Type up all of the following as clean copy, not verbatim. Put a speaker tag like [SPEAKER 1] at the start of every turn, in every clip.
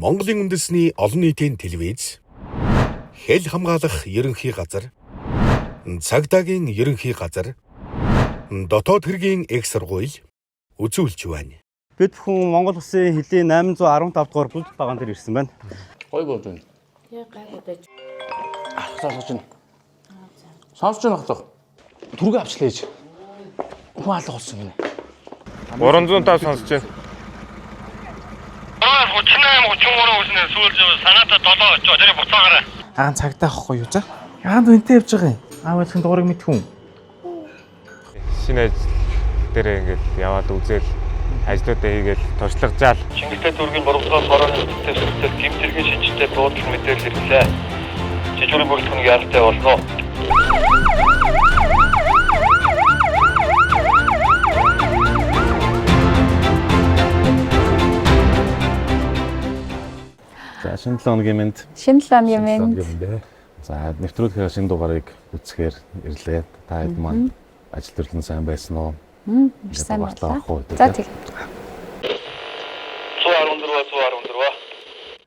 [SPEAKER 1] Монголын үндэсний олон нийтийн телевиз, хэл хамгаалах ерөнхий газар, цагдаагийн ерөнхий газар, дотоод хэргийн их сургууль үзүүлж байна.
[SPEAKER 2] Бид бүхэн Монгол Улсын хэлийн 815 дугаар бүлэг багаан дээр ирсэн байна.
[SPEAKER 3] Гой бод байна.
[SPEAKER 4] Тэг гайхуудаж.
[SPEAKER 3] Сонсож байна. Сонсож байна хатах. Түргээ авчлаач. Хүн алга болсон гинэ.
[SPEAKER 5] 305 сонсож байна.
[SPEAKER 6] 38 33 үснээр сүүлж санаатаа 7 очоо тэрийг буцаагаарай.
[SPEAKER 3] Аан цагтаа ахгүй юу за? Аанд үнтэй явж байгаа юм. Аав айлхын дуурайг мэдхүн.
[SPEAKER 5] Шинэ ажил дээр ингээд яваад үзэл ажлуудаа хийгээл туршлагажаал.
[SPEAKER 6] Чингистэй дүүргийн боровсгоос хорооны үттэй сүртэл гэмтэргийн шинжтэй буудлын мэдээлэл ирлээ. Жижигхэн бүрэлдэхүүн яралтай болно.
[SPEAKER 3] За шинэ 7 өдрийн мэнд.
[SPEAKER 7] Шинэ 7 өдрийн мэнд.
[SPEAKER 3] За нэвтрүүлгийн шинэ дугаарыг үзэхээр ирлээ. Та хэд маань ажил төрлөн сайн байсан уу?
[SPEAKER 7] Сайн байна.
[SPEAKER 3] За
[SPEAKER 7] тийм.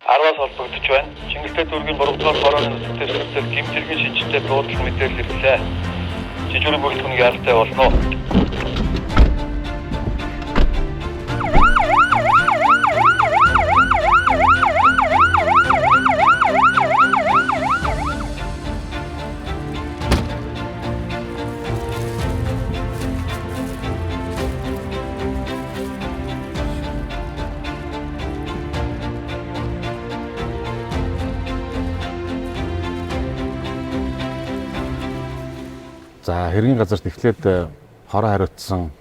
[SPEAKER 6] 10-аас холбогдож байна. Чингистэй дүүргийн боровсгоос хорооны үттэй сүртэл гэмтэргийн шинжтэй буудлын мэдээлэл ирлээ. Жижигхэн бүрэлдэхүүн яралтай болно.
[SPEAKER 3] За хэргийн газарт эхлээд хороо хариуцсан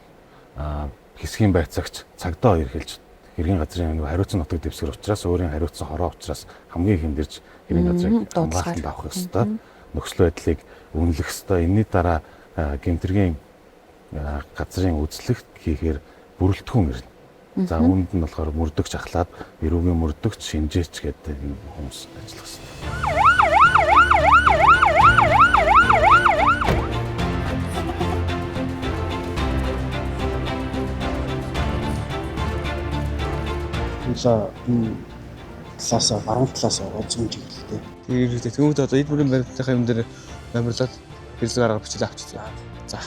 [SPEAKER 3] хэсгийн байцаагч цагдаа хоёр хэлж хэргийн газрын хариуцсан нутаг дэвсгэр учраас өөрийн хариуцсан хороо учраас хамгийн хэмдэрж хэргийн газрыг хамгаалтанд авах ёстой. Нөхцөл байдлыг үнэлэх ёстой. Энэний дараа гэмтэргийн газрын үзлэгт хийхээр бүрэлдэхүүн ирнэ. За үүнд нь болохоор мөрдөгч ахлаад эрүүгийн мөрдөгч шинжээч гэдэг хүмүүс ажиллах ёстой.
[SPEAKER 8] За талаасаа баруун талаасаа зүүн чиглэлтэй.
[SPEAKER 9] Тэгээд түүнд одоо эд бүрийн баримтынхаа юм дээр номерлоод хэрэглэг арга бичлээ авчихсан. За.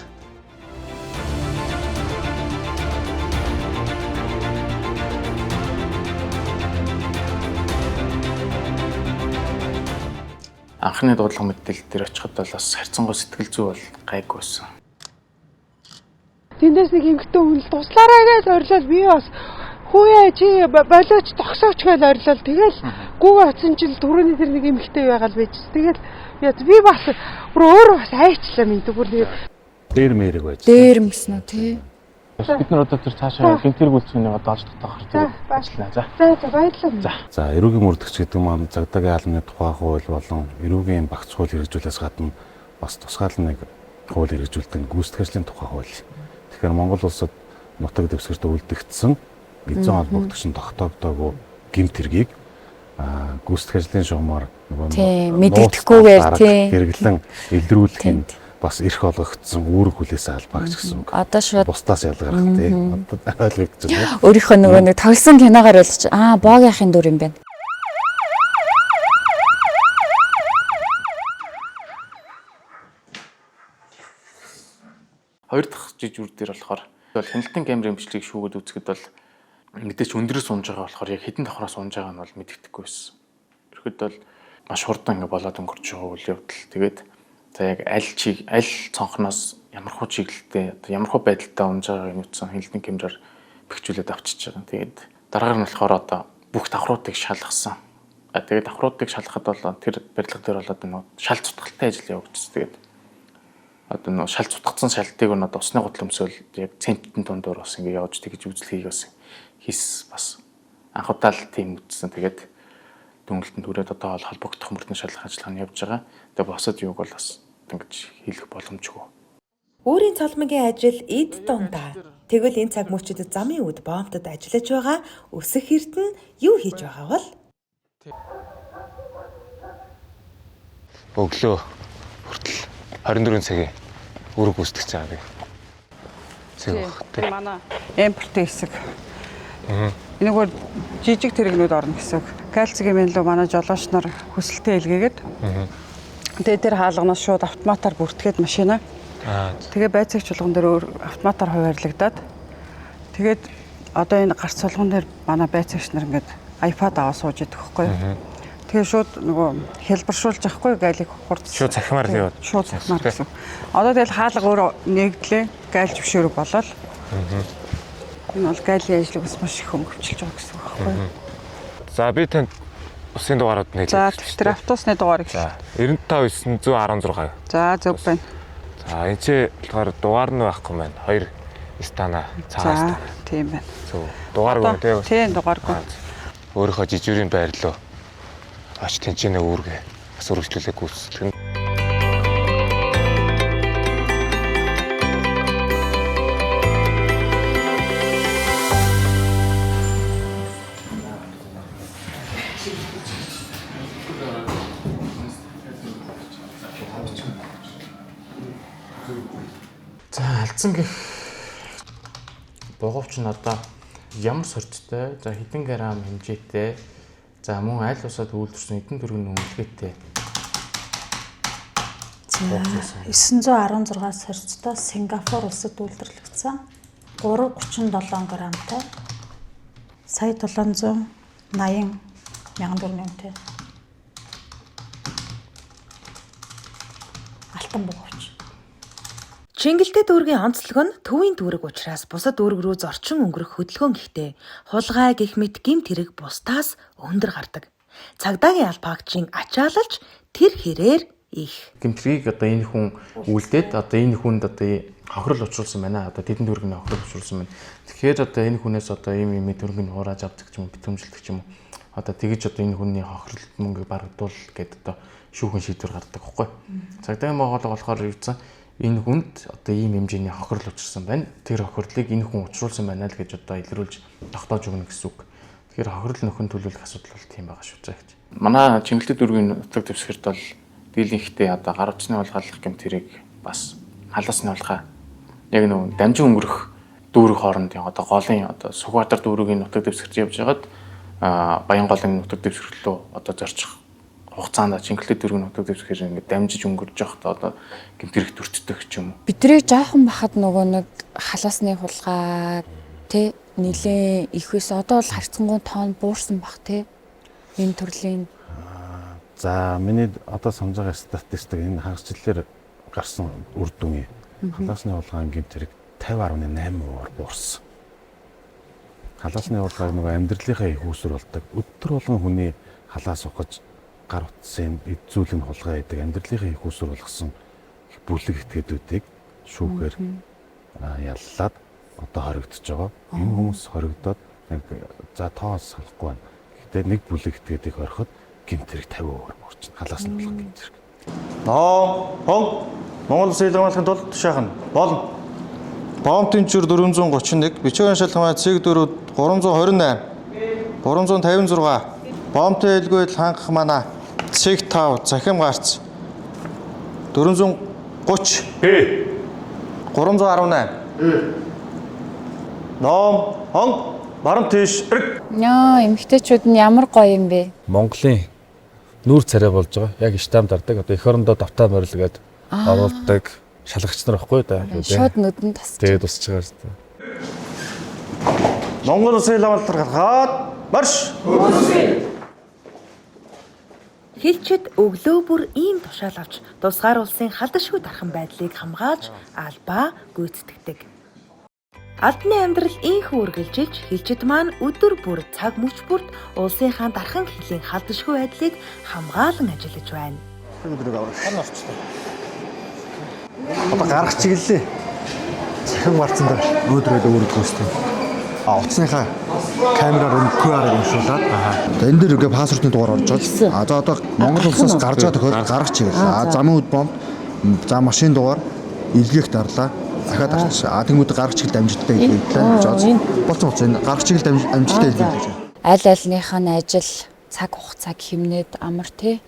[SPEAKER 3] Анхны дуудлага мэдээлэл дээр очиход бол бас харьцангуй сэтгэл зүй бол гайгүй байсан.
[SPEAKER 10] Тэндээс нэг эмэгтэй хүн л туслаарай гэж орилол би бас хүүе чи болооч тогсооч гэж орилол тэгэл гүү оцсон чил түрүүний тэр нэг эмэгтэй байгаал байж. Тэгэл би бас бүр өөрөө бас айчлаа минь бүр
[SPEAKER 3] Дээр мэрэг байж.
[SPEAKER 7] Дээр мгсэн үү тий.
[SPEAKER 3] Бид нар одоо тэр цаашаа гэмтэрэг үйлчлэгийг одоо олж татах хэрэгтэй ажиллана.
[SPEAKER 10] За баярлалаа.
[SPEAKER 3] За эрүүгийн мөрдөгч гэдэг маань цагдаагийн албаны тухай хууль болон эрүүгийн багц хууль хэрэгжүүлээс гадна бас тусгаал нэг хууль хэрэгжүүлдэг гүйцэтгэгчлийн тухай хууль. Тэгэхээр Монгол улсад нутаг дэвсгэрт үлдэгдсэн эзэн холбогдогчны тогтоогдоогүй гэмт хэргийг гүйцэтгэгчлийн шугамар
[SPEAKER 7] нөгөө мэддэхгүйгээр тий
[SPEAKER 3] хэрэглэн илрүүлэх нь бас эрх олгогдсон үүрэг хүлээсэн албаагч гэсэн үг.
[SPEAKER 7] Одоо шууд
[SPEAKER 3] бусдаас ялгарх тий. Одоо ойлгогдсон тий.
[SPEAKER 7] Өөрийнхөө нөгөө нэг тогсон киногаар болж боогийнхын дүр юм байна.
[SPEAKER 3] Хоёр дахь жижиг үр дээр болохоор хяналтын камерын бичлэгийг шүүгээд үзэхэд бол мэдээч өндөрөөс унж байгаа болохоор яг хэдэн давхраас унж байгаа нь бол мэддэхгүй байсан. Тэрхэд бол маш хурдан ингэ болоод өнгөрч байгаа үйл явдал. Тэгээд за яг аль цонхноос ямархуу чиглэлтэй одоо ямархуу байдалтай унж байгааг нь үтсэн хяналтын камераар бэхжүүлээд авчиж байгаа. Тэгээд дараагаар нь болохоор одоо бүх давхруудыг шалгасан. Тэгээд давхруудыг шалгахад бол тэр барилга дээр болоод нэг шал цутгалтай ажил явагдсан. Тэгээд одоо нөө шал цутгацсан шалтыг нь одоо усны гутал өмсөөл яг центнер дундуур бас ингэ явж тэгж үзлэгийг бас хийс бас анх удаа л тийм үтсэн. Тэгээд дүнэлтэнд хүрээд одоо холбогдох мөрдөн шалгах ажиллагаа нь явж байгаа. Тэгээд босод юуг бол бас ингэж хийх боломжгүй.
[SPEAKER 11] Өөрийн цалмигийн ажил эд дундаа. Тэгвэл энэ цаг мөчид замын үд бомбтод ажиллаж байгаа өсөх эрдэнэ юу хийж байгаа бол?
[SPEAKER 5] Өглөө хүртэл 24 цагийн үүрэг гүйцэтгэж байгаа. Тэг.
[SPEAKER 10] Манай импортын хэсэг. энэгээр жижиг тэрэгнүүд орно гэсэн үг. Кальцийн минлүү манай жолооч нар хүсэлтээ илгээгээд тэгээд тэр хаалганаас шууд автоматар бүртгээд машина. Тэгээ байцаагч чуулган дээр өөр автоматар хуваарлагдаад тэгээд одоо энэ гарц цолгон дээр манай байцаагч нар ингээд iPad аваа сууж идэх байхгүй юу. Тэгээ шууд нөгөө хэлбэршүүлж авахгүй гайлыг хурд
[SPEAKER 5] Шууд цахимаар л яваад.
[SPEAKER 10] шууд цахимаар гэсэн. Одоо тэгэл хаалга өөрөө нэгдлээ гайлж бишээрэг болоод. Энэ бол гайлын ажлыг бас маш их хөнгөвчлж байгаа гэсэн үг байхгүй юу.
[SPEAKER 5] За би танд усын дугаарууд нийлээ.
[SPEAKER 10] За тэр автобусны дугаарыг.
[SPEAKER 5] За 95 916.
[SPEAKER 10] За зөв байна.
[SPEAKER 5] За энэ чи болохоор дугаар нь байхгүй маань. 2 стана цаас.
[SPEAKER 10] Тийм байна.
[SPEAKER 5] Зөв. Дугааргүй тийм.
[SPEAKER 10] Тийм дугааргүй.
[SPEAKER 5] Өөрийнхөө жижигрийн байр руу оч тэнцэнэ үүргээ бас үргэлжлүүлэх гүйцэтгэх.
[SPEAKER 3] За алдсан гэх боговч нь одоо ямар сорчтой, за хэдэн грамм хэмжээтэй, за мөн аль усад үйлдвэрсэн эдэн төргийн үнэлгээтэй.
[SPEAKER 4] За 916 сорцтой Сингапур улсад үйлдвэрлэгдсэн 337 грамтай сая 780 мянган төгрөгтэй алтан боговч.
[SPEAKER 11] Чингэлтэй дүүргийн онцлог нь төвийн дүүрэг учраас бусад дүүрэг рүү зорчин өнгөрөх хөдөлгөөн гэхдээ хулгай гэх мэт гэмт хэрэг бусдаас өндөр гардаг. Цагдаагийн албаагчийн ачаалалч тэр хэрээр их.
[SPEAKER 3] Гэмтрийг одоо энэ хүн үлдээд одоо энэ хүнд одоо хохирол учруулсан байна. Одоо тэдэн дүүргийн хохирол учруулсан байна. Тэгэхээр одоо энэ хүнээс одоо ийм дүүргийн хурааж авдаг ч юм уу, битүүмжилдэг ч юм уу. Одоо тэгэж одоо энэ хүний хохиролд мөнгө барагдуул гэдэг одоо шүүхэн шийдвэр гаргадаг байхгүй. Цагдаагийн байгууллага болохоор юуцсан энэ хүнд одоо ийм хэмжээний хохирол учирсан байна. Тэр хохирлыг энэ хүн учруулсан байна л гэж одоо илрүүлж тогтоож өгнө гэсэн үг. Тэгэхээр хохирол нөхөн төлөвлөх асуудал бол тийм байгаа шүү гэж. Манай Чингэлтэй дүүргийн нутаг дэвсгэрт бол дийлэнхтэй одоо гар утасны улгаалах гэмт хэрэг бас халаасны улгаа яг нөө дамжин өнгөрөх дүүрэг хоорондын одоо голын одоо Сүхбаатар дүүргийн нутаг дэвсгэрт явж байгаад Баянголын нутаг дэвсгэр рүү одоо зорчих хугацаанд Чингэлтэй дүүргийн нутаг дэвсгэр ингээд дамжиж өнгөрж явахдаа одоо гэмт хэрэг төрчдөг ч юм уу.
[SPEAKER 7] Бидрийг жаахан бахад нөгөө нэг халаасны хулгай тэ нилээ их ус одоо бол харьцангуй тоон буурсан бах тэ энэ төрлийн.
[SPEAKER 12] За миний одоо санаж байгаа статистик энэ хагасчлалаар гарсан үр дүн халаасны хулгайн гэмт хэрэг 50.8% буурсан. Халаасны хулгай нөгөө амьдралынхаа их үүсвэр болдог. Өдөр болгон хүний халаас ухаж гар утсын эзүүлэн хулгай гэдэг амьдралынхаа их үүсвэр болгосон бүлэг этгээдүүдийг шүүхээр яллаад одоо хоригдож байгаа. Энэ хүмүүс хоригдоод нэг за тоос салахгүй байна. Гэхдээ нэг бүлэг этгээдийг орхиход гэмт хэрэг 50% буурч халаасны хулгай гэмт хэрэг.
[SPEAKER 13] Монгол Улсын илэрхийлэхийн тулд тушаах нь болно. Бомбын чүр 431, бичгийн шалхамаа цэг 4 328, 356, бомбын хэлгүйд хангах манай цэг 5 захим гарц 430, 318. Баруун тийш эрг.
[SPEAKER 7] Яа, эмэгтэйчүүд нь ямар гоё юм бэ?
[SPEAKER 12] Монголын нүүр царай болж байгаа. Яг штамп дардаг. Одоо эх орондоо давтаа морилгээд оруулдаг шалгагч нар байхгүй да.
[SPEAKER 7] Шууд нүдэн тасч.
[SPEAKER 12] Тэгээд тусч байгаа шүү дээ.
[SPEAKER 13] Монгол Улсын илэрхийлэлд гаргаад марш.
[SPEAKER 11] Хэлчэд өглөө бүр ийм тушаал авч тусгаар улсын халдашгүй дархан байдлыг хамгаалж албаа гүйцэтгэдэг. Албаны амьдрал ийхүү үргэлжилж хэлчэд маань өдөр бүр цаг мөч бүрт улсынхаа дархан хилийн халдашгүй байдлыг хамгаалan ажиллаж байна.
[SPEAKER 8] Одоо гарах чиглэлээ. Захин марцсан дээр өөдрөөд өөрөд гүйцэтгэв. Утасныхаа камераар QR-аар уншуулад энэ дээр ингээ пассвортны дугаар орж байгаа. За одоо Монгол улсаас гарч байгаа тохиолдолд гарах чиглэл. Замын үд бомб, за машин дугаар илгээх дарлаа. Дахиад гарч. Тэгмүүд гарах чиглэлд амжилттай илгээдэг. Болцсон энэ гарах чиглэлд амжилттай илгээдэг.
[SPEAKER 7] Аль альнийх нь ажил цаг хугацааг хэмнээд амар тий.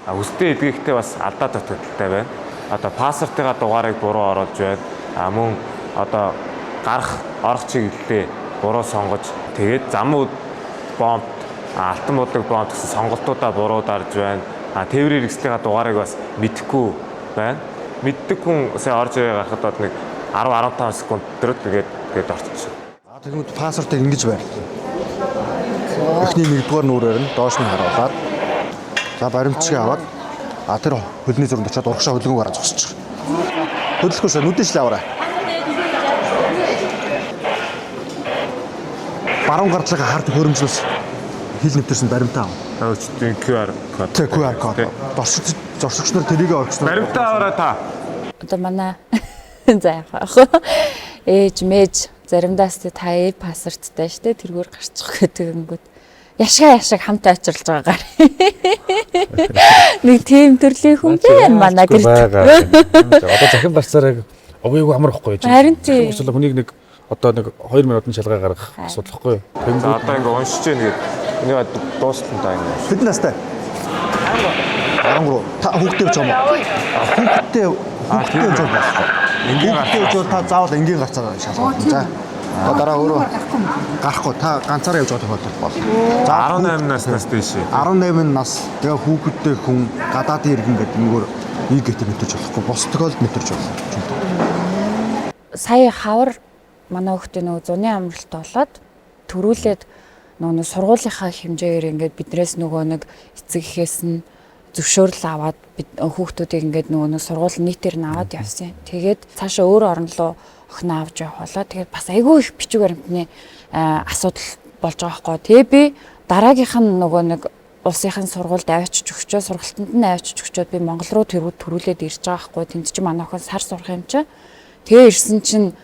[SPEAKER 5] Үстэй эдгэхдээ бас алдаа тогтолтой байна. Одоо пассвортынхаа дугаарыг буруу оруулж байна. Мөн одоо орох чиглэлээ буруу сонгож тэгээд зам бомб алтан бодлог бомб гэсэн сонголтуудаа буруу дарж байна. Тээврийн хэрэгслийн дугаарыг бас мэдэхгүй байна. Мэддэг хүн сая орж ирээ гарахад нэг 10-15 секунд дээр тэгээд орчихсон.
[SPEAKER 8] Тэгвэл пассвортыг ингэж байрлаа. Эхний нэгдүгээр нүрээр нь доош нь харуулад за баримтчиг аваад тэр хөлний зуранд очиод урагшаа хөлгөө гараад зогсож байгаа. Хөдөлгөөс нүдэн шил аваарай. Баруун гартлага хард хөрөмжлөс хил нэвтэрсэн баримтаа ав.
[SPEAKER 5] Өчтөн QR код.
[SPEAKER 8] QR код. Зорчигч нар тэрийг орчихсон.
[SPEAKER 5] Баримтаа аваарай та.
[SPEAKER 7] Одоо манай за яах. Ээж мэж заримдаа ч та пассворттай штэ тэргээр гарчих гэдэг ингэнгүүт яшиг хамтаа очирлж байгаагаар. Нэг тийм төрлийн хүн байна манай гэрт.
[SPEAKER 12] Одоо захин барцаараа овёг амархгүй байж.
[SPEAKER 7] Харин тийм.
[SPEAKER 12] Эсвэл хүнийг нэг одоо нэг 2 минутын шалгаа гаргах асуудалхгүй.
[SPEAKER 5] За одоо ингэ уншиж байна гээд энийг дуусна та ингэ.
[SPEAKER 8] Хэдэн настай? 13. Та хүүхдээ ч юм уу? Хүүхдээ ч юм уу? Ингээд та заавал энгийн гарцаараа шалгах. За. Дараа өөрөө гарахгүй та ганцаараа явж байгаа тохиолдол бол.
[SPEAKER 5] За 18 наснаас дээш.
[SPEAKER 8] 18 нас тэгээ хүүхэдтэй хүн гадаадын иргэн гэдэг нэгээр нэг гэтэр мэдэрч болохгүй. Бос тохиолдолд мэдэрч болно.
[SPEAKER 7] Сая хавар манай хүүхдээ нөгөө зуны амралт болоод төрүүлээд нөгөө сургуулийнхаа хэмжээгээр ингээд биднээс нөгөө нэг эцэг эхээс нь зөвшөөрөл аваад бид хүүхдүүдийг ингээд нөгөө сургууль нийтээр нь аваад явсан. Тэгээд цаашаа өөр орн руу охин авч явах болоо. Тэгээд бас айгүй их бичиг баримтны асуудал болж байгаа байхгүй. Тэгээ би дараагийнх нь нөгөө нэг улсынхын сургуульд авчиж өгчөө, сургалтанд нь авчиж өгчөөд би Монгол руу төрүүлээд ирж байгаа байхгүй. Тэнд чинь манай охин сар сурах юм чи. Тэгээ ирсэн чинь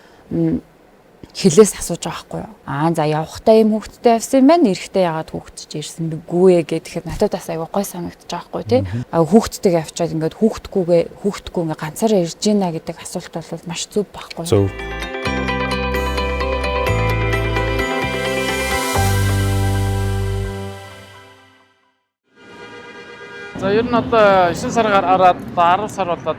[SPEAKER 7] хилээс асууж байгаа байхгүй юу. За явахтаа юм хүүхдтэй авсан юм байна. Ирэхдээ яагаад хүүхдч ирсэн бэггүй гэхэд надад бас айгүй гой санагдаж байгаа байхгүй тий. Хүүхдтэйгээ авчаад ингээд хүүхдгүй ингээд ганцаараа ирж гинэ гэдэг асуулт бол маш зөв байхгүй.
[SPEAKER 12] Зөв.
[SPEAKER 3] За ер нь одоо 9 сар гараад 10 сар болоод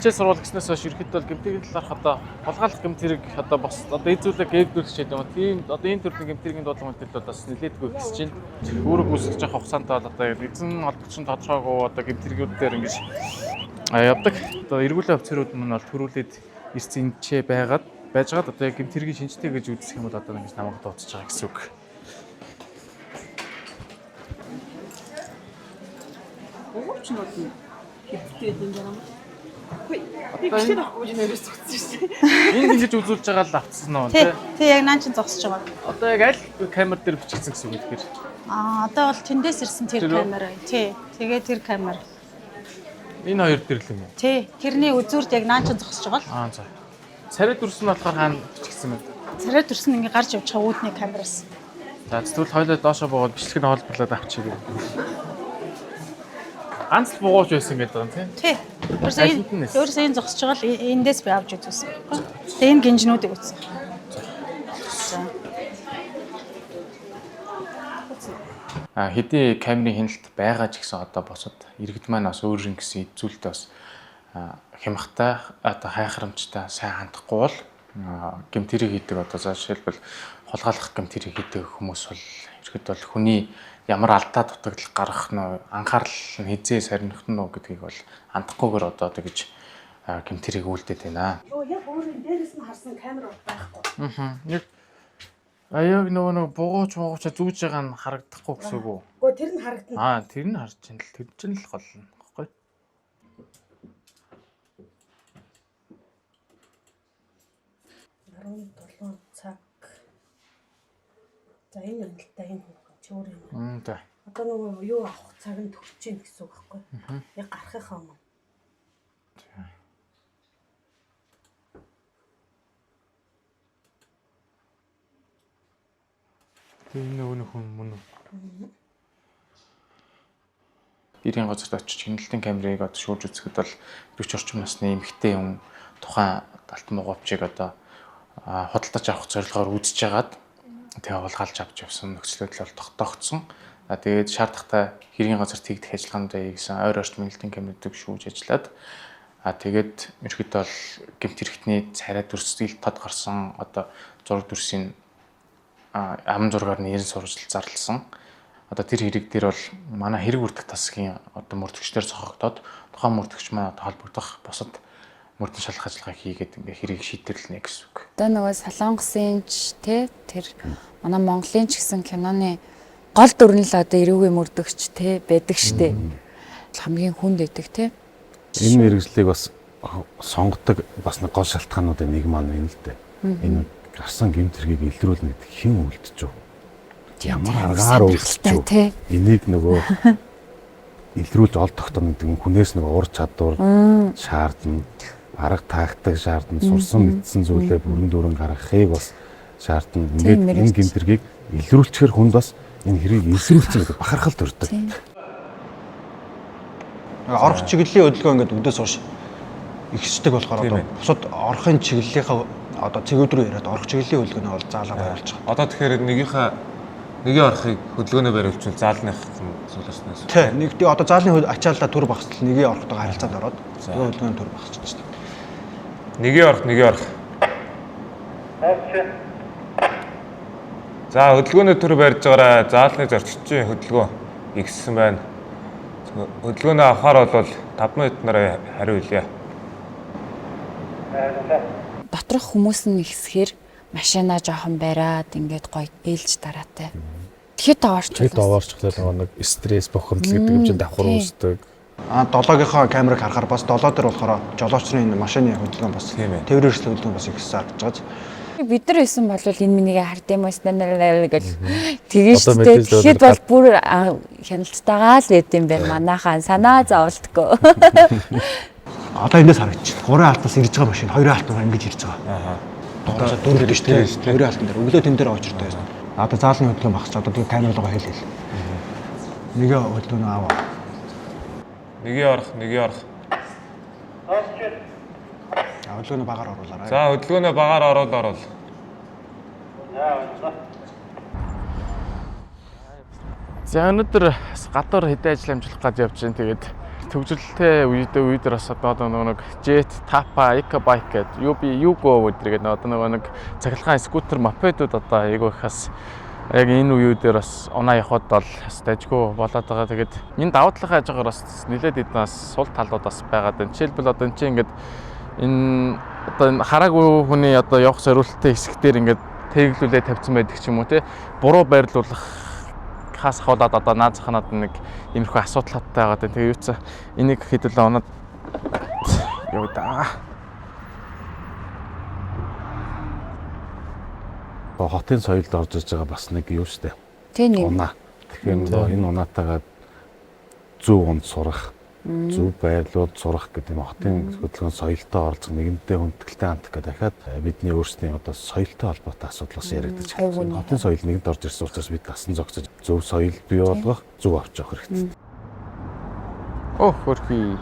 [SPEAKER 3] хичээл сурвал гэснээс хойш ерөөхдөө гэмтэргийн талаарх одоо хулгайлах гэмтэрэг одоо бос одоо эзүүлэг гээвдүүлж чадсан юм. Тийм одоо энэ төрлийн гэмтэргийн дуудлага мэдээлэл бол бас нэлээдгүй ихсэж байна. Үүрэг үүсгэж явах хугацаантай бол одоо эзэн холбогдсон тодорхойгүй одоо гэмтэргүүд дээр ингэж явдаг. Одоо эргүүлээ офицерууд мань бол төрүүлээд ирсэн энэчээ байгаад одоо гэмтэргийн шинжтэй гэж үздэг юм бол одоо ингэж намайг дуудаж байгаа гэсэн үг.
[SPEAKER 14] Өвч нь бол хэвтэй юм байна. Би бичээд авахгүй юм ерөөс зогссон шүү дээ.
[SPEAKER 3] Энд ингэж үзүүлж байгаа л авцсан нь тий.
[SPEAKER 14] Тий яг наан чинь зогсож байгаа.
[SPEAKER 3] Одоо яг аль камер дээр бичигдсэн гэсэн үг тэгэхээр.
[SPEAKER 14] Одоо бол тэндээс ирсэн тэр камер. Тий. Тэгээ тэр камер.
[SPEAKER 3] Энэ хоёр дээр л юм уу?
[SPEAKER 14] Тий. Тэрний үзүүрд яг наан чинь зогсож байгаа л.
[SPEAKER 3] За. Царай дүрс нь болохоор хаана бичигдсэн бэ?
[SPEAKER 14] Царай дүрс нь ингээ гарч явж байгаа үүдний камераас.
[SPEAKER 3] За тэгвэл хоёлоо доошоо буугаад бичлэг нь хоолборлоод авчихъя. Ганц л буугаач байсан гэдэг юм тий.
[SPEAKER 14] Өөрөөсөө энэ зогсож байгаа л эндээс би авч үзсэн. Тэгээ энэ гинжнүүдийг үзсэн.
[SPEAKER 3] Хэдий камерын хяналт байгаа ч гэсэн одоо босод иргэд маань бас өөрийн гэсэн эзүүлэлтэд бас хямхтай одоо хайхрамжтай сайн хандахгүй бол гэмтэрийг хийдэг одоо за жишээлбэл хулгайлах гэмтэрийг хийдэг хүмүүс бол ихэд бол хүний ямар алдаа дутагдал гарах нь анхаарал нь хизээ сарних нь гэдгийг бол хандахгүйгээр одоо тэгж гэмтэрийг үлдээд байна.
[SPEAKER 14] Яг өөрийн дээрээс нь харсан камер байхгүй.
[SPEAKER 3] Яг нөгөө бугууч зүүж байгаа нь харагдахгүй гэсэн үг үү?
[SPEAKER 14] Гэхдээ тэр нь харагдана.
[SPEAKER 3] Тэр нь харж байна л тэр чинь л гол нь баггүй.
[SPEAKER 14] Арван 7 цаг. За энэ хяналттай энэ чи өөр юм.
[SPEAKER 3] За.
[SPEAKER 14] Одоо нөгөө юу авах цаг нь төгсөж гин гэсэн үг байхгүй. Яг гарахынхаа өмнө.
[SPEAKER 3] Энэ нөгөө хүн мөн үү? Ирийн газарт очиж хяналтын камерыг одоо шүүж үзэхэд бол 40 орчим насны эмэгтэй хүн тухайн алтан муугавчийг одоо худалдаж авах зорилгоор үзэж хагаад тэгээ хулгайлж авч явсан нөхцөлөд бол тогтоогдсон. Тэгээд шаардлагатай хэргийн газар тэгдэх ажиллагаанд хийсэн ойр орчим хяналтын камерыг шүүж ажиллаад тэгээд ерөөхдөө бол гэмт хэрэгтний царай дүрстэл тод гарсан одоо зураг дүрсийн ам зургаар нэрэн сурвалж зарласан. Одоо тэр хэрэг дээр бол манай хэрэг үрдэх тасгийн одоо мөрдөгчдөр цогцогдоод тухайн мөрдөгч маань холбогдох бусад мөрдөн шалгах ажиллагаа хийгээд ингээ хэрийг шийдэрлэнэ гэсэн үг.
[SPEAKER 7] Одоо нөгөө Солонгосын ч тэр манай Монголын ч гэсэн киноны гол дүр нь л одоо эрүүгийн мөрдөгч байдаг штэ. Хамгийн хүнд байдаг
[SPEAKER 12] Энэ мэрэгжлийг бас сонгодог бас нэг гол шалтгаануудын нэг маань энэ л дээ. Энэ гарсан гэмт хэргийг илрүүлнэ гэдэг хэн үлдэж вэ? Ямар аргаар үлдэж вэ? Энийг нөгөө илрүүлж ол тогтооно гэдэг нь хүнээс нөгөө ур чадвар шаардна. Арга тактик шаардна, сурсан мэдсэн зүйлээ бүрэн дүүрэн гаргахыг бас шаардна. Ингээд энэ гэмтэргийг илрүүлчихэр хүнд бас энэ хэрийг илрүүлсэн гэдэг бахархал төрдөг.
[SPEAKER 8] Орох чиглэлийн хөдөлгөөн ингээд өдөөс хойш ихсдэг болохоор одоо бусад орохын чиглэлийнхаа одоо цэгүүд рүү яриад орох чиглэлийн хөдөлгөөнөө бол заалаа байрлаж байгаа.
[SPEAKER 5] Одоо тэгэхээр нэгийн орохыг хөдөлгөөнөө бариулчихвал заалных суулгаснаас.
[SPEAKER 8] Тий, нэгдээ одоо заалны ачааллаа төр багсдал нэгийн орохтойгоо харилцаад ороод нөгөө хөдөлгөөн төр багсчихсан.
[SPEAKER 5] Нэгийн орох. За хөдөлгөөний төр барьж байгаараа заалны зорчигчийн хөдөлгөөн ихссэн байна. Хөдөлгөөнөө авахаар бол 5 минутаар хариу хэлье.
[SPEAKER 7] Доторх хүмүүс нь ихсэхээр машина жоохон бариад ингээд гоё ээлж дараатай. Тэгэхэд
[SPEAKER 1] овоорчлал нэг стресс бохомдол гэдэг юм чинь давхар үүсдэг.
[SPEAKER 8] 7-гийнхаа камерыг харахаар бас 7 дээр болохоор жолоочны энэ машины хөдөлгөөн бас тээврийн эрсдэл хөдөлгөөн бас ихсэж харагдаж байгаа.
[SPEAKER 7] Бид нар исэн бол энэ минийг хард юм уу гэж тэгэж штэ. Тэгэхэд бол бүр хяналтайгаа л байд юм байна. Манайхаа санаа зовлтгоо.
[SPEAKER 8] Одоо эндээс харагдчих. 3 алтнаас ирж байгаа машин 2 алтнаар ингэж ирж байгаа. Доороос 4 гэж тийм 2 алтан дээр өглөө тэн дээр очиртой байсан. Одоо заалны хөдөлгөөн багсч одоо тийм камер руугаа хэлээ. Нэгэ хөдөлгөөн аваа.
[SPEAKER 5] Нэгийн орох.
[SPEAKER 8] Хөдөлгөөнөө багаар оруулаарай.
[SPEAKER 5] За хөдөлгөөнөө багаар оруул.
[SPEAKER 3] За өнөөдөр гадуур хэдэн ажил амжуулах гэж явж байна. Тэгээд төвжрэлтэй үед бас одоо нэг Jet, Tapa, Ecobike гэдэг Yugo гэдэг одоо нэг цахилгаан скутер, мопедууд одоо айгүй ихас яг энэ үеүүдээр бас унаа явахд бол дайггүй болоод байгаа. Тэгээд энэ давуу талын хажуугаар бас нэлээд эдэн бас сул талууд бас байгаад байна. Жишээлбэл одоо энэ чинь ингээд энэ одоо хараагүй хүний одоо явах зориулттай хэсэг дээр ингээд тэглүүлээ тавьсан байдаг ч юм уу те. Буруу байрлуулах хаас хаваад одоо наад захнаад нэг иймэрхүү асуудал хаттай байгаа. Тэгээ юу ч энийг хэдүүлээ унаад юу даа.
[SPEAKER 12] Хотын соёлд орж иж байгаа бас нэг юу штэ.
[SPEAKER 7] Тийм.
[SPEAKER 12] Унаа. Тэгэхээр энэ унаатайгаа зөв унд сурах, зөв байрлууд сурах гэдэг нь хотын хөдөлгөөн соёлтой оролцох нэгэнтээ хүндэтгэлтэй хамт гэдэг дахиад бидний өөрсдийн одоо соёлтой холбоотой асуудлаас яригдаж байна. Хотын соёл нэгэнт орж ирсэн учраас бид насан зогсож зөв соёл бий болгох, зөв авч явах хэрэгтэй.
[SPEAKER 3] Хөрхий.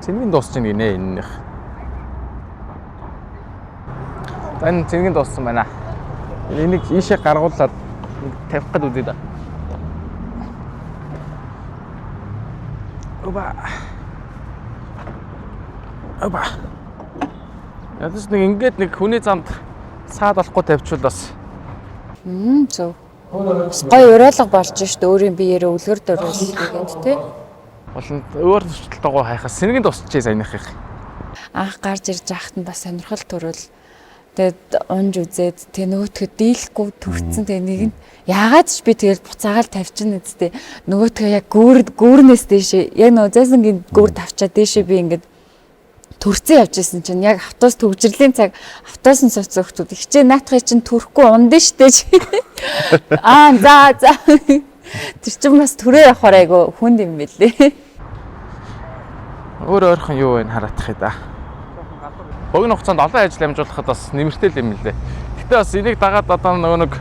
[SPEAKER 3] Цэнгийн дуусч ийн гинэ энэнийх. Энэ цэнгийн дууссан байна. Энийг ийшээ гаргуулад тавих гээд үзье да. Оба. Ядаж нэг ингээд нэг хүний замд саад болохгүй тавьчвал бас
[SPEAKER 7] зөв. Гоё уриалга болж штт өөрийн биеэрээ үлгэр дөрвөл тий.
[SPEAKER 3] Болон өөр зөрчил дагуу хайхаас сэнгийн тусчээ саяных.
[SPEAKER 7] Анх гарч ирж байхад нь бас сонирхол төрөл тэгээд унж үзээд тэг нөгөөтгөө дийлэхгүй төгцсөн тэг нэг нь яагаад ч би тэгэл буцаагаал тавьчихна үсттэй нөгөөтгөө яг гүүрнээс дээшээ яг нөө зайсангийн гүүр тавчаад дээшээ би ингээд төрцөн явж исэн чинь яг автобус төвжирлийн цаг автобусын цоц өгтүүд хичээ наатахыг чинь төрөхгүй ундаа штэ за тэр чинь бас төрөө явахаар айгу хүнд юм бэлээ
[SPEAKER 3] өөр ойрхон юу вэ хараадах юм да. Богино хугацаанд олон ажил амжуулахад бас нэмэртэй юм лээ. Гэтэ бас энийг дагаад одоо нэг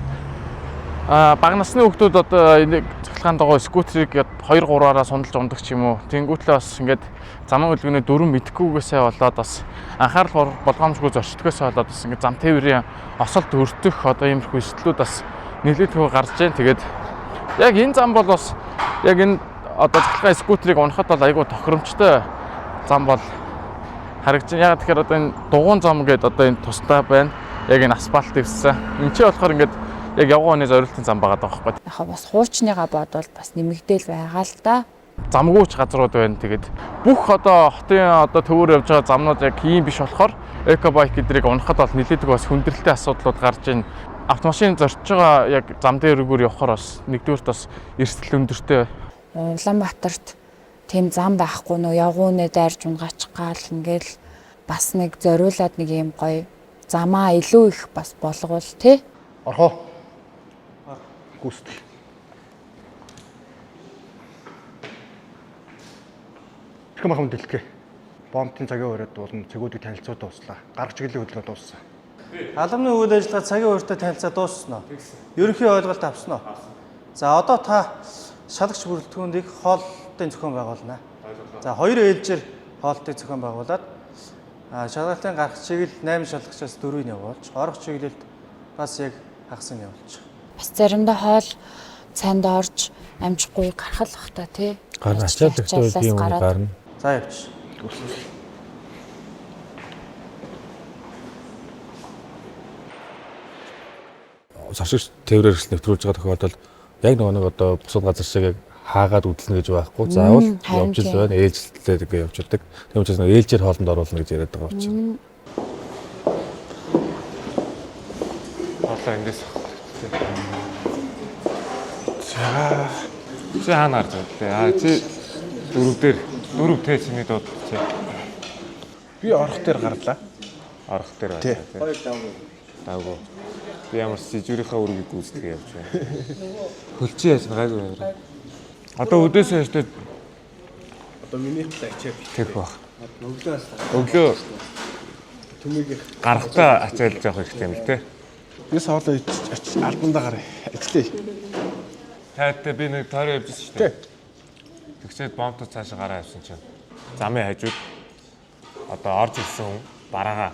[SPEAKER 3] бага насны хүүхдүүд одоо энийг цахилгаан дагуу скутерийг 2-3-аараа сундалж ундаг ч юм уу. Тэнгүүтлээ бас ингээд замын хөдөлгөөний дүрэн мэдхгүйгээсээ болоод бас анхаарал болгоомжгүй зөрчдгөөсөө болоод бас ингээд зам тээврийн осолд өртөх одоо иймэрхүү эрсдлүүд бас нэлээдгүй гарч जैन. Тэгээд яг энэ зам бол бас яг энэ одоо цахилгаан скутерийг унахад бол айгүй тохиромжтой зам бол харагдаж байна. Яг тэгэхээр одоо энэ дугуун зам гэдэг одоо энэ тустай байна. яг энэ асфальт дэвссэн. Энд чи болохоор ингээд яг явган оны зориултын зам байгаа даа байхгүй.
[SPEAKER 7] Яг бас хуучныгаа бодвол бас нэмэгдээл байгаа л да.
[SPEAKER 3] Замгүйч газрууд байна. Тэгээд бүх одоо хотын одоо төвөөр явж байгаа замнууд яг ийм биш болохоор экобайк гэдрийг унахад бол нэлээдэг бас хүндрэлтэй асуудлууд гарч ийн. Автомашин зорчж байгаа яг зам дээрүүгээр явхаар бас нэгдүгürt бас эрсдэл өндөртэй.
[SPEAKER 7] Улаанбаатарт тийм зам байхгүй нөө явгууны дайрж унгаачих гал ингээл бас нэг зориулаад нэг юм гоё замаа илүү их бас болгоул тий.
[SPEAKER 8] Орхоо. Гүйцэтгэл. Хамаахан дэлтгэе. Бомбын цагийн өрөөд болон цэгүүдийг танилцуу дууслаа. Гарах чиглэлийн хөдөлгөөн дууссан.
[SPEAKER 2] Албаны үйл ажиллагаа цагийн өртөө танилцаа дууссан уу? Ерөнхий ойлголт авсан уу? За одоо та шалагч бүрэлдэхүүнийг хоолтын зохион байгуулна. За 2 ээлжээр хоолтыг зохион байгуулад шалгалтын гарах чиглэл 8 шалгагчаас 4-ийг явуулж, орох чиглэлд бас яг хагас нь явуулж.
[SPEAKER 7] Бас заримдаа хоол цайнд орж амжихгүй гарах л бах та тий.
[SPEAKER 12] Гарна ачааллагтай тийм юм гарна.
[SPEAKER 2] За явж.
[SPEAKER 12] Саршигч тээврээр нэвтрүүлж байгаа тохиолдолд яг нэг одоо бусад газар шиг яг хаагаад үдлнэ гэж байхгүй. Заавал явж л байна. Ээлжлэлтэй тэгээ явж ирдэг. Тийм учраас нэг ээлжээр хоолнд оруулна гэж яриад байгаа учраас.
[SPEAKER 5] Хоолоо эндээс. За. Чи хаана гарч байгаа? Чи дөрөв тэ чиний дууд чи.
[SPEAKER 8] Би орох дээр гарлаа.
[SPEAKER 5] Орох дээр байна. Хоёр давгүй. Би ямар сижүүрийнхаа үргийг гүйцэтгэе явж байна. Хөлчий яаж гайгүй байна. Одоо өдөөсөө яштэй.
[SPEAKER 8] Одоо миний ачаал
[SPEAKER 5] тэг баг.
[SPEAKER 8] Өглөө
[SPEAKER 5] төмөгийг гарахтаа ачаалж явах хэрэгтэй юм л те.
[SPEAKER 8] Би соолоо альбандаа гараа ажиллая.
[SPEAKER 5] Таатай би нэг тойроо явжсэн шүү дээ. Тэгсээд бомбтой цаашаа гараа явсан чинь замын хажууд одоо орж ирсэн хүн бараага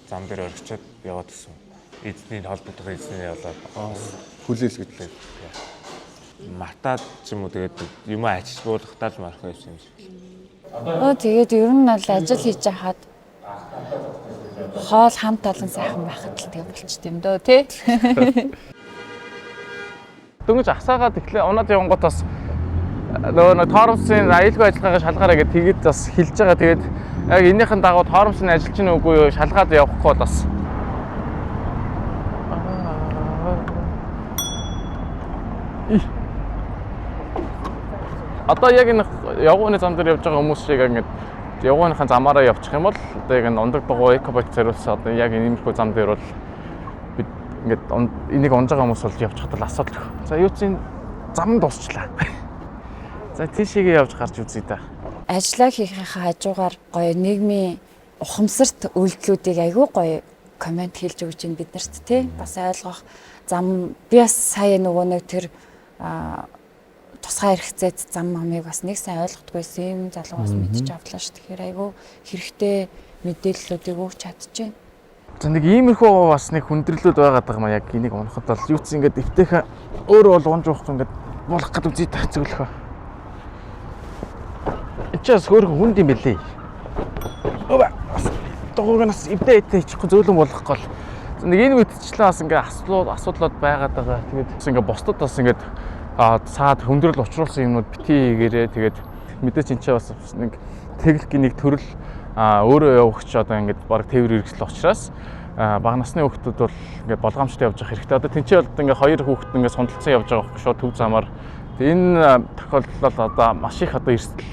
[SPEAKER 5] зам дээр орчиход яваад гисэн. Эзний холбогдох эзний яваад хүлээлгэдлээ. Матад ч юм уу тэгээд юм ачиж буулгахтаа л марах байсан юм шиг.
[SPEAKER 7] Тэгээд ер нь бол ажил хийж хахад хоол хамт олон сайхан байхад л тэг болчт юм дөө тий.
[SPEAKER 3] Дөнгөж асаагаад ихлэ унаад явангууд бас нөгөө тоормсын аюулгүй ажиллагаагаа шалгаараа гэж тэгээд бас хэлж байгаа. Тэгээд яг энийхэн дагуу тоормсын ажиллаж гин үгүй юу шалгаад явахгүй бас. Одоо яг энэ явгууны зам дээр явж байгаа хүмүүс шиг ингээд явгууныхаа замаараа явчих юм бол одоо яг энэ ундаг дугуй экобайк зориулсан одоо яг энэ иймэрхүү зам дээр бол бид ингээд энийг унж байгаа хүмүүс бол явж хатал асуудал. За юу ч зам дуусчлаа. За тийшээгээ явж гарч үзье да.
[SPEAKER 7] Ажлаа хийхийнхаа хажуугаар гоё нийгмийн ухамсарт үйлдэлүүдийг айгүй гоё комент хэлж өгч ин биднэрт тий бас ойлгох зам би бас сая нөгөө нэг тэр тусгай хэрэгцээд зам амыг бас нэг сайн ойлгохдгүйсэн юм залуугаас мэдчих авлаа ш. Тэгэхээр айгүй хэрэгтэй мэдээллүүдийг өгч чадчихэв.
[SPEAKER 3] За нэг иймэрхүү бас нэг хүндрэлүүд байгаад байгаа маа яг энийг унахад бол юу ч ингээд эвтэйхэн өөрөө бол унж уухгүй ингээд болох гэдэг үзий та зөвлөхөө. Ичээс хөөрхөн хүнд юм бэлээ. Өвөө. Дугуйгаас эвдээ хийчихгүй зөөлөн болгохгүй л. Нэг энэ үтчлээ бас ингээд асуудлууд байгаад байгаа. Тэгээд бас ингээд бусдад бас ингээд цаад хүндрэл учруулсан юмнууд битгий хийгээрээ тэгээд мэдээч энэ ч бас нэг техникийн нэг төрөл өөрөө явагч одоо ингээд баг тээвэр хэрэгсэл учраас бага насны хүүхдүүд бол ингээд болгоомжтой явж явах хэрэгтэй. Одоо тэнцээ бол ингээд хоёр хүүхэд ингээд сундалцсан явж байгаа байхгүй шүү төв замаар. Энэ тохиолдол одоо маш их одоо эрсдэл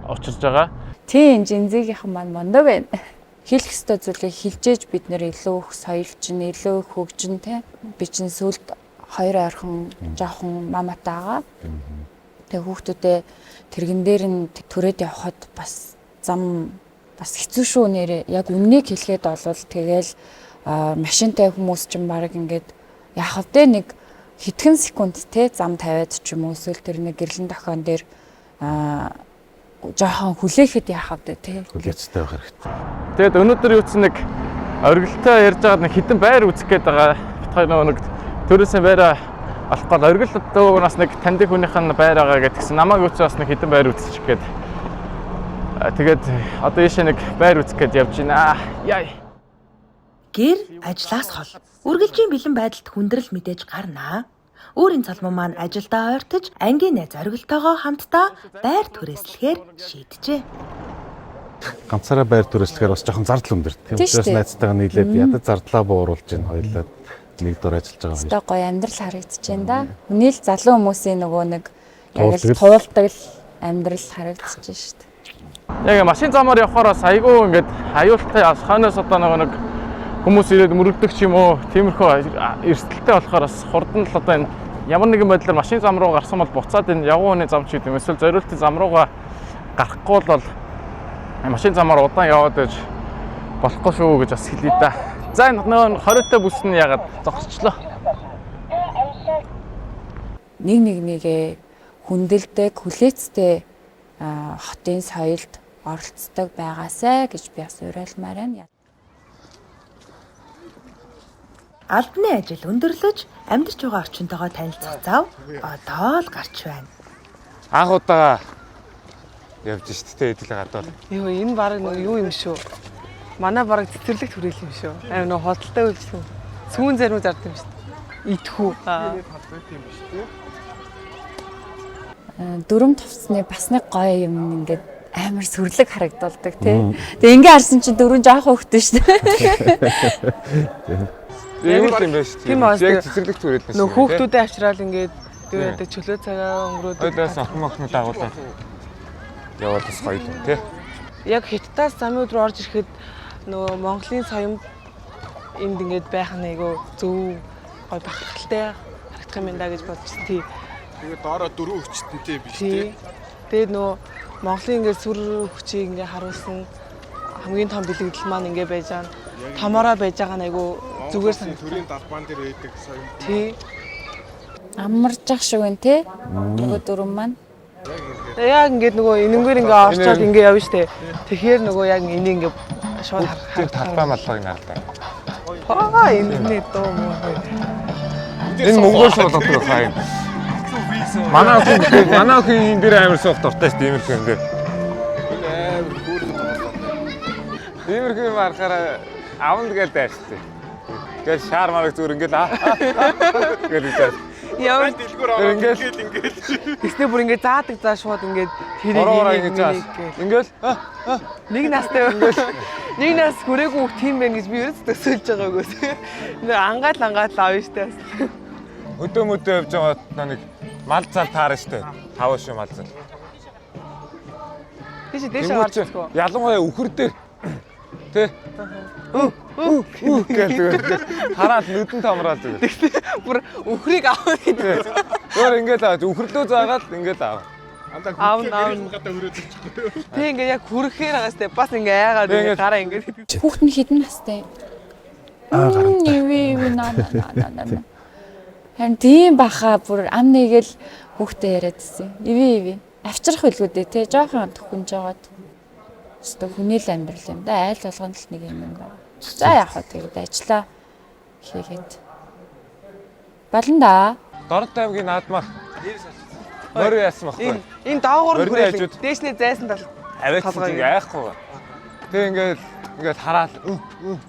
[SPEAKER 3] учирж байгаа.
[SPEAKER 7] Тийм жинзигийнхэн маань мондоо байна. Хэлэх ёстой зүйлийг хэлжээж бид нэр илүү их соёлжин, илүү их хөгжин те. Би чинь сүлд хоёр ойрхон жоохон маматайгаа. Тэгээ хүүхдүүдээ тэргэн дээр нь төрөөд явхад бас зам бас хэцүү шүү нэрээ. Яг үннийг хэлэхэд болвол тэгээл машинтай хүмүүс ч юм баг ингээд яах вэ нэг хэдхэн секунд те зам тавиад ч юм уу эсвэл тэр нэг гэрлэн дохион дээр жоохон хүлээхэд яах вэ те.
[SPEAKER 12] Хүлээцтэй байх хэрэгтэй.
[SPEAKER 3] Тэгэд өнөөдөр юу ч нэг оргилтой ярьж байгаад нэг хитэн байр үзэх гээд байгаа. Бит хоёр нэг төрөөсөн байраа алахгүй оргил дөөнөөс нэг таньдаг хүнийх нь байр байгаа гэдгсэн. Намайг үгүй бас нэг хитэн байр үзчих гээд. Тэгээд одоо ийшээ нэг байр үзэх гээд явж байна. Яа.
[SPEAKER 11] Гэр ажлаас хол. Үргэлжийн бэлэн байдалд хүндрэл мэдээж гарнаа. Өөрийн цалман маань ажилдаа ойртож, ангийн найз оргилтойгоо хамтдаа байр түрээслэхээр шийджээ.
[SPEAKER 12] Ганцаараа байр түрээслэхээр бас жоохон зардал өндөр. Тийм учраас найзтайгаа нийлээд ядаж зардлаа бууруулж ийн хоёулаа нэг дор ажиллаж байгаа юм.
[SPEAKER 7] Өстой гоё амьдрал харагдаж байна да. Хүний л залуу хүмүүсийн нөгөө нэг яг л туулдаг амьдрал харагдаж байна шүү дээ.
[SPEAKER 3] Яг машин замаар явхаар бас айгүй ингээд аюултай хойноос одоо нэг хүмүүс ирээд мөрөгдөг ч юм уу тиймэрхүү эрсдэлтэй болохоор бас хурдан л одоо энэ ямар нэгэн байдлаар машин зам руу гарсан бол буцаад энэ явган хүний зам ч гэдэг юм эсвэл зориултын зам руугаа гарахгүй бол машин замаар удаан яваад байж болохгүй шүү гэж бас хэлээ да. За энэ нөгөө 20-тай бүс нь ягаад зогсчлоо.
[SPEAKER 7] Нэгээ хүндэлдэг, хүлээцтэй хотын соёлд оролцдог байгаасай гэж би бас уриалмаар байна.
[SPEAKER 11] Албаны ажил өндөрлөж, амьдарч байгаа орчинтойгоо танилцах зав одоо л гарч байна.
[SPEAKER 5] Анх удаа явж штэ эдэл гадвал.
[SPEAKER 14] Йоо энэ баг нэг юу юм шүү. Манай баг цэцэрлэг төрөл юм шүү. Аа нөө хотолтой үйлчлэн. Сүүн зарим зард юм шүү. Идэхүү.
[SPEAKER 7] Дүрм товцны бас нэг гоё юм ингээд амар сүрлэг харагдалдаг тий. Тэгээ ингээ харсан чинь дөрөв жоох хөвгтөн шүү дээ.
[SPEAKER 5] Ийм юм байна шүү дээ. Яг цэцэрлэг төрөл нь.
[SPEAKER 14] Нөө хүүхдүүдэд авчраад ингээд тэгээд чөлөө цагаа өнгөрөөдөг.
[SPEAKER 5] Ойдоос охин мохноо дагуулаад яваад бас гоё юм тий.
[SPEAKER 14] Яг Хятадаас замын руу орж ирэхэд нөгөө Монголын соёмд энд ингээд байх нь айгүй зөв гоё бахархалтай харагдах юм байна гэж бодчихсон тий.
[SPEAKER 1] Тэгээд доороо дөрөв хүчтэнтэй биш тий.
[SPEAKER 14] Тэгээд нөгөө Монголын ингээд сүр хүчийг ингээд харуулсан хамгийн том бэлэгдэл маань ингээд байж байгаа. Томороо байж байгаа нь айгүй зүгээр санагдав.
[SPEAKER 1] Төрийн далбаан дээр байдаг соём.
[SPEAKER 14] Тий.
[SPEAKER 7] Амаржах шиг байна тий. Нөгөө дөрөв маань.
[SPEAKER 14] Яг ингээд нөгөө энэнгээр ингээд орчоод ингээд явна штэ. Тэгэхээр нөгөө яг энийг ингээд шууд
[SPEAKER 5] харах талбай маллыг наадаа.
[SPEAKER 14] Энэ дөө мөн.
[SPEAKER 5] Энэ Монголч болоод байгаа юм. Манай охин энэ дээр амар суух дуртай шүү дээ иймэрхүү юм дээр.
[SPEAKER 1] Амар хөөрхөн болоод.
[SPEAKER 5] Иймэрхүү юм харахаараа авна гээл дайрчтэй. Тэгэл шаар мараг зүгээр ингээл гээл дайр.
[SPEAKER 14] Яа
[SPEAKER 1] дэлгүүр ороод ингээд.
[SPEAKER 14] Тэснэ бүр ингээд заадаг заа шууд ингээд
[SPEAKER 5] ингээл
[SPEAKER 14] нэг настай нэг нас хүрээгүй тийм байх гэж би ерөөс төсөөлж байгаа үгүйс. Ангаал авна штэ.
[SPEAKER 5] Өдөө мөдөө явж байгаа нэг мал зал таарна штэ. 5 шүү мал зал.
[SPEAKER 14] Дээш гарчихгүй.
[SPEAKER 5] Ялангуяа үхэр дээр тий. Гэлээ хараад нүдэн томроод зүгээр.
[SPEAKER 14] Бүр үхрийг авах гэдэг.
[SPEAKER 5] Өөр ингээд үхрлөө заагаад ингээд аав.
[SPEAKER 14] Аавна гадаа өрөөд ирчихгүй. Тэг ингээд яг хүрэхээр байгаас тэ бас ингээд айгаад гараа ингээд.
[SPEAKER 7] Хүүхэд нь хэдэн настай? Наа. Харин тийм баха бүр ам нэгэл хүүхдээ яриадсэн. Иви. Авчрах билгүү дээ те. Жоохон төхөнж жагаад. Өстө хүний л амьдрал юм да. Айл болгонд л нэг юм байна. За яах вэ тэгээд ажиллаа хийгээд. Болно да.
[SPEAKER 5] Дорд аймгийн наадмаар морь яасан баггүй.
[SPEAKER 14] Энэ доогуур нь хүрээлэн. Дээшнээ зайсан тал.
[SPEAKER 5] Аваад ингэ айхгүй. Тэг ингээд хараад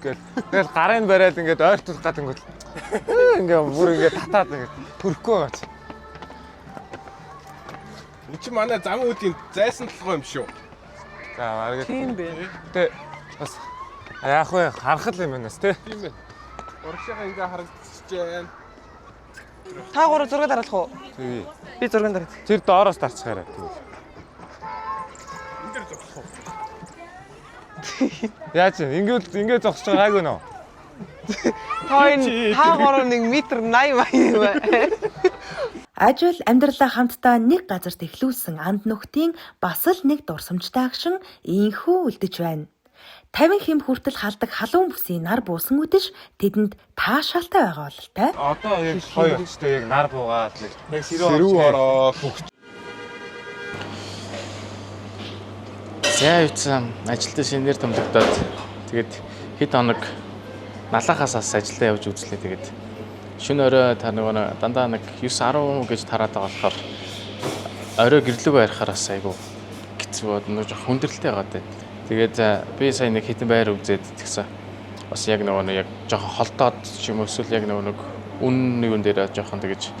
[SPEAKER 5] гэл. Тэгэл гарын бариад ингээд ойртуулах гад ингээд бүр ингээд татаад ингээд төрөхгүй байгаа чи.
[SPEAKER 1] Энд чи манай зам үүдийн зайсан толгой юм шүү.
[SPEAKER 5] За маргад.
[SPEAKER 14] Тийм бэ.
[SPEAKER 5] Тэ бас яах вэ? Харах юм байна тий.
[SPEAKER 1] Тийм байна. Урагшаага ингээ харагдчихж байна.
[SPEAKER 14] Та гурав зураг дараалах уу?
[SPEAKER 5] Тий.
[SPEAKER 14] Би зураг дараад.
[SPEAKER 5] Тэр доороос дарчихаарай.
[SPEAKER 1] Энд дээр зогсох уу?
[SPEAKER 5] Яаж вэ? Ингээд зогсож байгаа гайгүй нөө.
[SPEAKER 14] Та гурав 1 метр 80 юм байна.
[SPEAKER 11] Ажил амьдралаа хамтдаа нэг газарт эхлүүлсэн анд нөхдийн бас л нэг дурсамжтай агшин ийхүү үлдэж байна. 50 хэм хүртэл халдаг халуун бүсийн нар буусан үдэш тэдэнд таашаалтай байгаа бололтой.
[SPEAKER 5] Одоо яг хоёр өчтэй яг нар буугаад яг
[SPEAKER 1] сэрүү ороод хөгч.
[SPEAKER 3] За юуцсан ажилтны шинээр томлогдоод тэгээд хэд хоног налахаас ажилдаа явж үзлээ тэгээд шөнө өрөө та нөгөө дандаа нэг 9-10 гэж тараад байгаа болохоор орой гэрлэг байрахаас айгу хэцүү бод нэг хүндрэлтэй байгаа даа. Тэгээд би сая нэг хитэн байр үзээд тэгсэн. бас яг нөгөө нэг яг жоохон холдоод ч юм уу эсвэл яг нөгөө нэг үнэн юун дээр жоохон тэгэж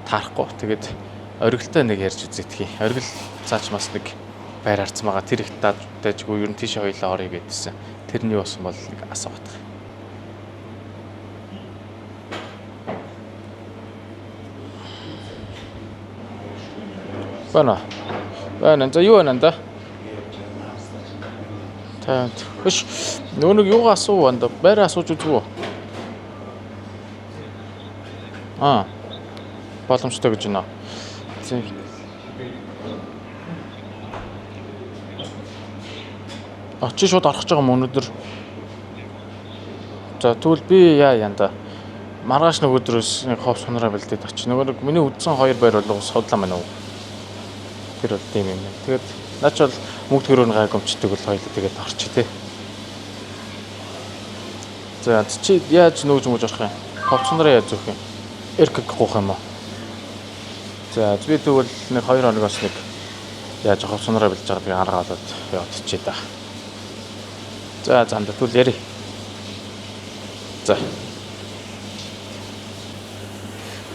[SPEAKER 3] таарахгүй. Тэгээд оргилтой нэг ярьж үзээдхий. Оргил цаач бас нэг байр харцсан байгаа. Тэр их таажгүй ер нь тийш хоёлаа орё гэдсэн. Тэрний бас бол нэг асуух. Байна. За юу байна да? Та хөш нөгөө нэг юугаа асуу байна да? Байраа асууж үзв үү? Боломжтой гэж байна. Чи шууд орох гэж байгаа юм өнөөдөр. За тэгвэл би яа да. Маргааш нэг өдрөөс нэг хов сунараа бэлдээд очив. Нөгөө нэг миний үдсэн 2 байр бол судлаа мань уу. Тэр бол тийм юм. Тэгээд наач бол мөнгө төрөөр гай гомчдөг бол хоёул тэгээд орчих тий. За чи яаж нөөж мөж орох юм? Хов сунараа яаж зөөх юм? Эркэг гуйх юм аа. За би тэгвэл нэг 2 хоногоос нэг яаж хов сунараа бэлж байгаа тэгээ арга болоод явчихъя да. За занда тэгвэл яри. За.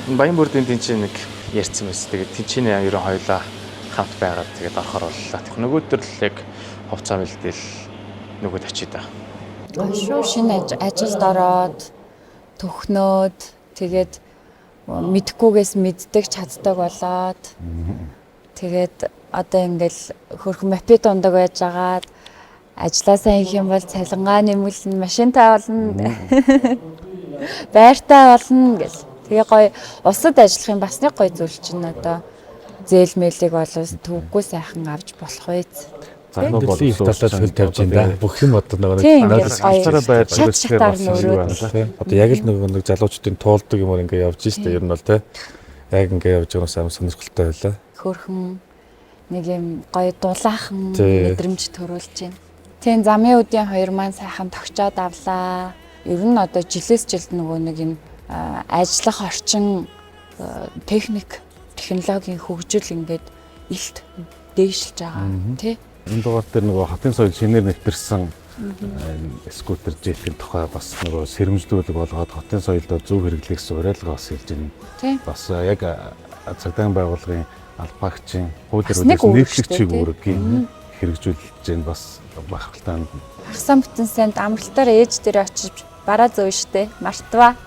[SPEAKER 3] Баян бүрдийн тэнцээ нэг ярьсан байсан. Тэгээд тэнцээний ерөн хоёлаа хамт байгаад тэгээд орохоор боллоо. Тэг нөгөөдөр л яг хувцас бэлдээл нөгөөд очие да.
[SPEAKER 7] Шүү шинэ ажилд ороод төхнөөд тэгээд мэдхгүйгээс мэддэг чаддаг болоод тэгээд одоо ингээл хөрхөн мопед ундаг байжгаад ажилласаа хийх юм бол цалингаа нэмүүлнэ, машинтаа болно, байртаа болно гэл. Тэгээ гоё усад ажиллах юм бас нэг гоё зүйл чинь одоо зээл мэлийг болоос төвгүй сайхан авч болох байц.
[SPEAKER 12] За нөгөө бол их талаас хөл тавьж байна. Бүх юм одоо нөгөө алцаараа байр бүрсгээр болсон юм байна. Одоо яг л нөгөө залуучдын туулдаг юмор ингээ явж штэ ер нь бол тий. Яг ингээ явж байгаас амар сонирхолтой байлаа.
[SPEAKER 7] Хөрхөн нэг юм гоё дулаахан мэдрэмж төрүүлж байна. Тийм замын үдийн хоёр маань сайхан тогтчоод авлаа. Ер нь одоо жилээс жилд нөгөө нэг юм ажиллах орчин техник технологийн хөгжил ингээд илт дээшилж байгаа тий.
[SPEAKER 12] Энэ дугаар дээр нөгөө хатын соёл шинээр нэвтэрсэн скутер жетийн тухай бас нөгөө сэрэмжлүүлэг болгоод хотын соёлдоо зөв хэрэглэх уриалга бас хэлж байна. Бас яг цагдаагийн байгууллагын албаагчийн хуулиар нийтлэг чиг үүргийн хэрэгжүүлж байна бас бахалтай.
[SPEAKER 7] Хагсан бүтэн санд амралтаар ээж дээр очиж бараа зөө штэ мартва.